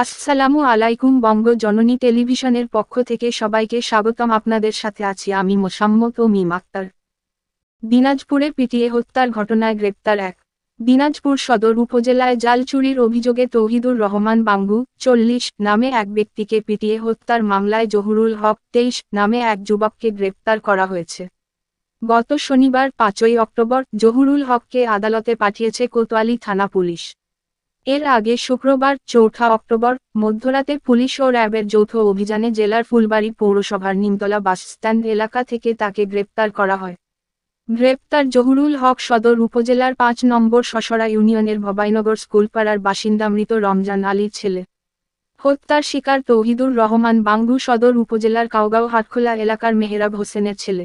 আসসালামু আলাইকুম। বঙ্গ জননী টেলিভিশনের পক্ষ থেকে সবাইকে স্বাগতম। আপনাদের সাথে আছি আমি মোসাম্মত ও মিম আক্তার। দিনাজপুরে পিটিয়ে হত্যার ঘটনায় গ্রেপ্তার এক। দিনাজপুর সদর উপজেলায় জাল চুরির অভিযোগে তৌহিদুর রহমান বাঙ্গু 40 নামে এক ব্যক্তিকে পিটিয়ে হত্যার মামলায় জহুরুল হক 23 নামে এক যুবককে গ্রেপ্তার করা হয়েছে। গত শনিবার 5ই অক্টোবর জহুরুল হককে আদালতে পাঠিয়েছে কোতোয়ালি থানা পুলিশ। এর আগে শুক্রবার 4 অক্টোবর মধ্যরাতে পুলিশ ও র্যাবের যৌথ অভিযানে জেলার ফুলবাড়ী পৌরসভার নিমতলা বাসস্ট্যান্ড এলাকা থেকে তাকে গ্রেপ্তার করা হয়। গ্রেপ্তার জহুরুল হক সদর উপজেলার 5 নম্বর শশরা ইউনিয়নের ভবাইনগর স্কুলপাড়ার বাসিন্দা মৃত রমজান আলীর ছেলে। হত্যার শিকার তৌহিদুর রহমান বাঙ্গু সদর উপজেলার কাউগাঁও হাটখোলা এলাকার মেহরাব হোসেনের ছেলে।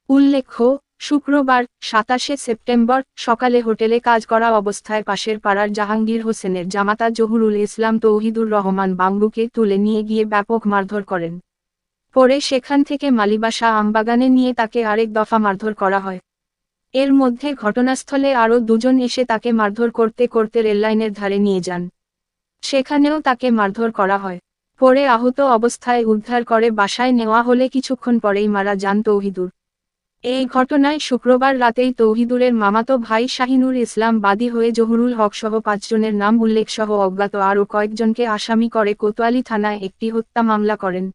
উল্লেখ্য, শুক্রবার 27 সেপ্টেম্বর সকালে হোটেলে কাজ করা অবস্থায় পাশের পাড়ার জাহাঙ্গীর হোসেনের জামাতা জহুরুল ইসলাম তৌহিদুর রহমান বাঙ্গুকে তুলে নিয়ে গিয়ে ব্যাপক মারধর করেন। পরে সেখান থেকে মালিবাসা আমবাগানে নিয়ে তাকে আরেক দফা মারধর করা হয়। এর মধ্যে ঘটনাস্থলে আরও দুজন এসে তাকে মারধর করতে করতে রেললাইনের ধারে নিয়ে যান। সেখানেও তাকে মারধর করা হয়। পরে আহত অবস্থায় উদ্ধার করে বাসায় নেওয়া হলে কিছুক্ষণ পরেই মারা যান তৌহিদুর। এই ঘটনায় শুক্রবার রাতেই তৌহিদুরের মামাতো ভাই শাহিনুর ইসলাম বাদী হয়ে জহুরুল হকসহ 5 জনের নাম উল্লেখসহ অজ্ঞাত আরও কয়েকজনকে আসামি করে কোতোয়ালি থানায় একটি হত্যা মামলা করেন।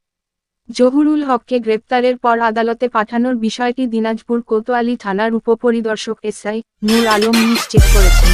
জহুরুল হককে গ্রেপ্তারের পর আদালতে পাঠানোর বিষয়টি দিনাজপুর কোতোয়ালি থানার উপপরিদর্শক এসআই নূর আলম নিশ্চিত করেছেন।